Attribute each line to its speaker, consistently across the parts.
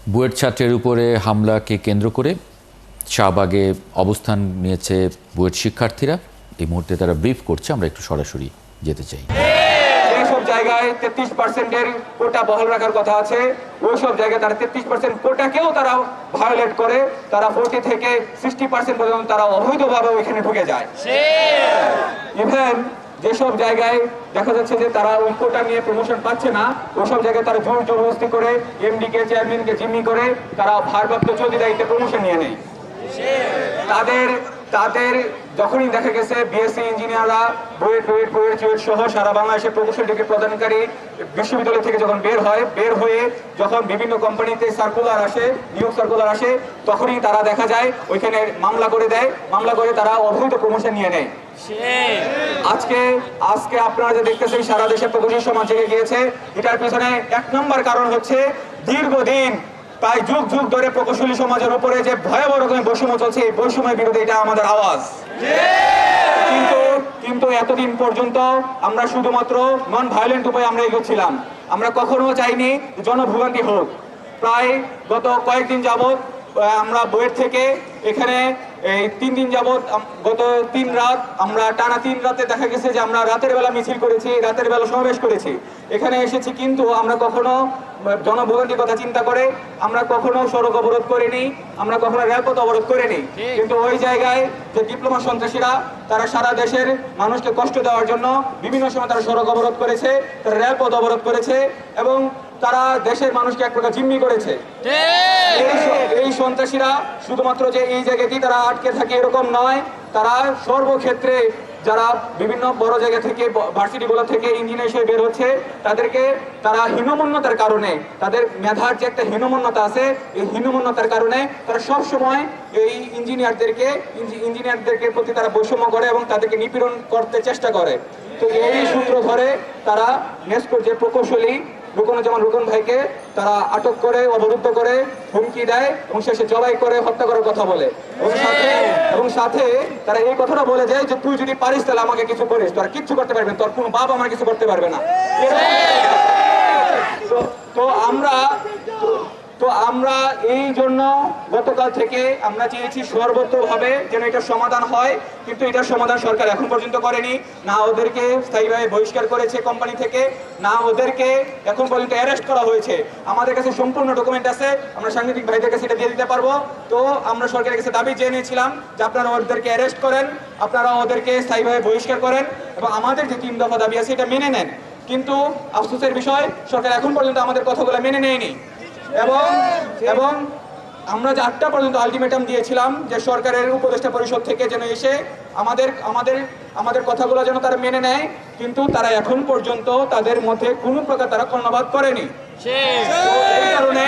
Speaker 1: বুয়েট ছাত্রের উপরে হামলাকে কেন্দ্র করে শাহবাগে অবস্থান নিয়েছে বুয়েট শিক্ষার্থীরা। এই মুহূর্তে তারা ব্রিফ করছে, আমরা একটু সরাসরি যেতে চাই।
Speaker 2: যেসব জায়গায় 33%-এর কোটা বহাল রাখার কথা আছে, ওই সব জায়গায় তারা 33% কোটাকেও তারা ভায়োলেট করে, তারা 40 থেকে 60% পর্যন্ত তারা অবৈধভাবে ওইখানে ঢুকে যায়। ইভেন যেসব জায়গায় দেখা যাচ্ছে যে তারা ওই কোটা নিয়ে প্রমোশন পাচ্ছে না, ওইসব জায়গায় তারা জোর জবরদস্তি করে এমডিকে চেয়ারম্যানকে জিম্মি করে তারা ভারপ্রাপ্ত চৌধুরী দায়িত্বে প্রমোশন নিয়ে নেয়। তাদের যখনই দেখা গেছে বিএসসি ইঞ্জিনিয়াররা বুয়েট সহ সারা বাংলাদেশে প্রকৌশল ডিগ্রি প্রদানকারী বিশ্ববিদ্যালয় থেকে যখন বের হয়ে যখন বিভিন্ন কোম্পানিতে নিয়োগ সার্কুলার আসে, তখনই তারা দেখা যায় ওইখানে মামলা করে দেয়, মামলা করে তারা অবৈধ প্রমোশন নিয়ে নেয়। আজকে আপনারা যে দেখতেছেন সারা দেশে প্রকৌশল সমাজ জেগে গিয়েছে, এটার পিছনে এক নম্বর কারণ হচ্ছে দীর্ঘদিন প্রায় যুগ যুগ ধরে প্রকৌশলী সমাজের উপরে যে ভয়াবহ রকমের বৈষম্য চলছে, এই বৈষম্যের বিরুদ্ধে এটা আমাদের আওয়াজ। কিন্তু এতদিন পর্যন্ত আমরা শুধুমাত্র নন ভায়োলেন্ট উপায়ে আমরা এগোচ্ছিলাম। আমরা কখনো চাইনি জনভোগান্তি হোক। প্রায় গত কয়েকদিন যাবৎ আমরা বুয়েট থেকে এখানে এই 3 দিন যাবৎ গত 3 রাত আমরা টানা 3 রাতে দেখা গেছে যে আমরা রাতের বেলা মিছিল করেছি, রাতের বেলা সমাবেশ করেছি, এখানে এসেছি। কিন্তু আমরা কখনো জনভোগান্তির কথা চিন্তা করে আমরা কখনো সড়ক অবরোধ করিনি, আমরা কখনো রেলপথ অবরোধ করিনি। কিন্তু ওই জায়গায় যে ডিপ্লোমা সন্ত্রাসীরা তারা সারা দেশের মানুষকে কষ্ট দেওয়ার জন্য বিভিন্ন সময় তারা সড়ক অবরোধ করেছে, তারা রেলপথ অবরোধ করেছে এবং তারা দেশের মানুষকে এক প্রকার জিম্মি করেছে। এই সন্ত্রাসীরা শুধুমাত্র যে এই জায়গাতেই তারা আটকে থাকে এরকম নয়, তারা সর্বক্ষেত্রে যারা বিভিন্ন বড় জায়গা থেকে ভার্সিটিগুলো থেকে ইঞ্জিনিয়ার হিসেবে বের হচ্ছে, তাদেরকে তারা হীনমন্যতার কারণে, তাদের মেধার যে একটা হীনমন্যতা আছে, এই হীনমন্যতার কারণে তারা সব সময় এই ইঞ্জিনিয়ারদেরকে প্রতি তারা বৈষম্য করে এবং তাদেরকে নিপীড়ন করতে চেষ্টা করে। তো এই সূত্র ধরে তারা নেস্কোর যে প্রকৌশলী রুকন ভাইকে তারা আটক করে, অবরুদ্ধ করে, হুমকি দেয় এবং শেষে জবাই করে হত্যা করার কথা বলে এবং সাথে তারা এই কথাটা বলে যায় যে তুই যদি পারিস তাহলে আমাকে কিছু করিস, তোরা কিচ্ছু করতে পারবেন, তোর কোনো বাপ আমার কিছু করতে পারবে না। তো আমরা এই জন্য গতকাল থেকে আমরা চেয়েছি সর্বত্রভাবে যেন এটা সমাধান হয়, কিন্তু এটার সমাধান সরকার এখন পর্যন্ত করেনি। না ওদেরকে স্থায়ীভাবে বহিষ্কার করেছে কোম্পানি থেকে, না ওদেরকে এখন পর্যন্ত অ্যারেস্ট করা হয়েছে। আমাদের কাছে সম্পূর্ণ ডকুমেন্ট আছে, আমরা সাংবাদিক ভাইদের কাছে এটা দিয়ে দিতে পারবো। তো আমরা সরকারের কাছে দাবি জেনেছিলাম যে আপনারা ওদেরকে অ্যারেস্ট করেন, আপনারা ওদেরকে স্থায়ীভাবে বহিষ্কার করেন এবং আমাদের যে 3 দফা দাবি আছে এটা মেনে নেন। কিন্তু আফসোসের বিষয় সরকার এখন পর্যন্ত আমাদের কথাগুলো মেনে নেয়নি এবং আমরা যে 8টা পর্যন্ত আলটিমেটাম দিয়েছিলাম যে সরকারের উপদেষ্টা পরিষদ থেকে যেন এসে আমাদের কথাগুলো যেন তারা মেনে নেয়, কিন্তু তারা এখন পর্যন্ত তাদের মধ্যে কোনো প্রকার তারা কর্ণপাত করেনি। এই কারণে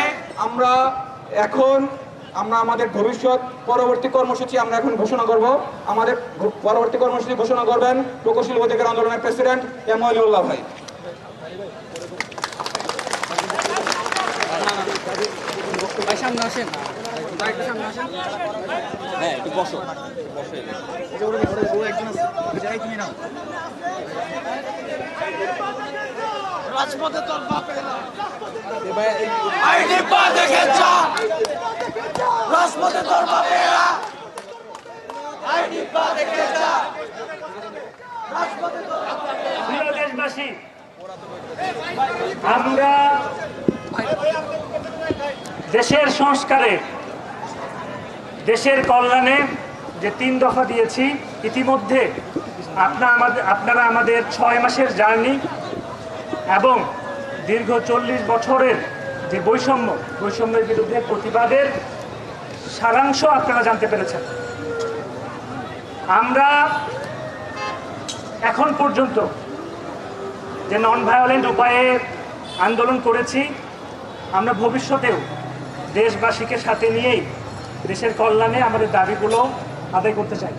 Speaker 2: আমরা আমাদের পরবর্তী কর্মসূচি আমরা এখন ঘোষণা করব। আমাদের পরবর্তী কর্মসূচি ঘোষণা করবেন প্রকৌশলী অধিকার আন্দোলনের প্রেসিডেন্ট এম ওয়ালিউল্লাহ ভাই।
Speaker 3: সামনে আসেন, হ্যাঁ একটু বসো। রাজপথে তোর বাপেরা আইনি পা দেখেছ, রাজপথে তোর বাপেরা আইনি পা দেখেছ, রাজপথে তোর
Speaker 4: প্রিয় দেশবাসী, আমরা দেশের সংস্কারে, দেশের কল্যাণে যে 3 দফা দিয়েছি, ইতিমধ্যে আপনারা আমাদের 6 মাসের জার্নি এবং দীর্ঘ 40 বছরের যে বৈষম্যের বিরুদ্ধে প্রতিবাদের সারাংশ আপনারা জানতে পেরেছেন। আমরা এখন পর্যন্ত যে নন ভায়োলেন্ট উপায়ে আন্দোলন করেছি, আমরা ভবিষ্যতেও দেশবাসীকে সাথে নিয়েই দেশের কল্যাণে আমাদের দাবিগুলো আদায় করতে চাই।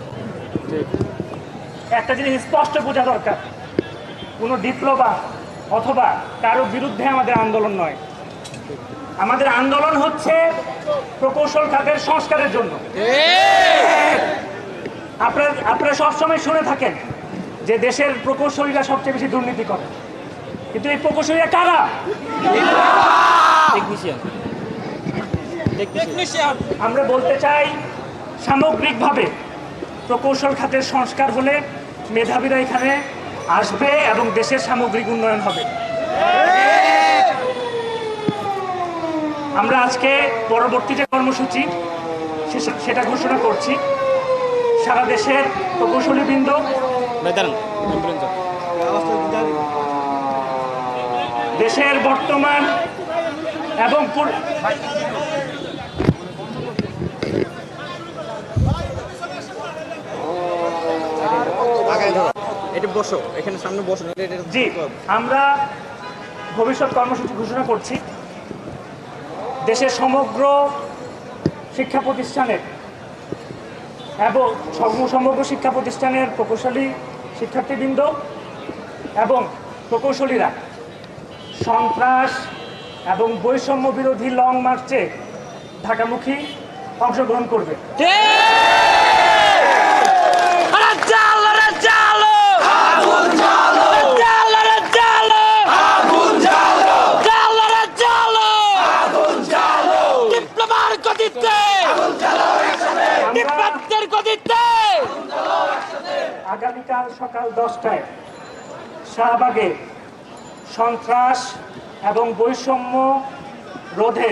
Speaker 4: একটা জিনিস স্পষ্ট বোঝা দরকার, কোনো ডিপ্লোমা অথবা কারো বিরুদ্ধে আমাদের আন্দোলন নয়। আমাদের আন্দোলন হচ্ছে প্রকৌশল খাতের সংস্কারের জন্য। আপনারা সবসময় শুনে থাকেন যে দেশের প্রকৌশলীরা সবচেয়ে বেশি দুর্নীতি করে, কিন্তু এই প্রকৌশলীরা কারা? টেকনিশিয়ান। আমরা বলতে চাই সামগ্রিকভাবে প্রকৌশল খাতের সংস্কার হলে মেধাবীরা এখানে আসবে এবং দেশের সামগ্রিক উন্নয়ন হবে। আমরা আজকে পরবর্তী যে কর্মসূচি সেটা ঘোষণা করছি। সারা দেশের প্রকৌশলীবৃন্দ দেশের বর্তমান এবং জি আমরা ভবিষ্যৎ কর্মসূচি ঘোষণা করছি। দেশের সমগ্র শিক্ষা প্রতিষ্ঠানের এবং সমগ্র শিক্ষা প্রতিষ্ঠানের প্রকৌশলী শিক্ষার্থীবৃন্দ এবং প্রকৌশলীরা সন্ত্রাস এবং বৈষম্য বিরোধী লং মার্চে ঢাকামুখী অংশগ্রহণ করবে। আগামীকাল সকাল 10টায় শাহবাগে সন্ত্রাস এবং বৈষম্য রোধে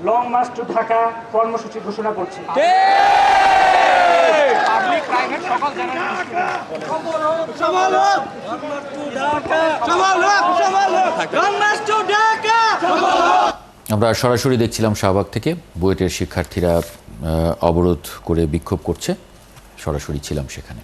Speaker 4: লং মার্চ টু ঢাকা কর্মসূচি ঘোষণা করছি।
Speaker 1: আমরা সরাসরি দেখছিলাম শাহবাগ থেকে বুয়েটের শিক্ষার্থীরা অবরোধ করে বিক্ষোভ করছে, সরাসরি ছিলাম সেখানে।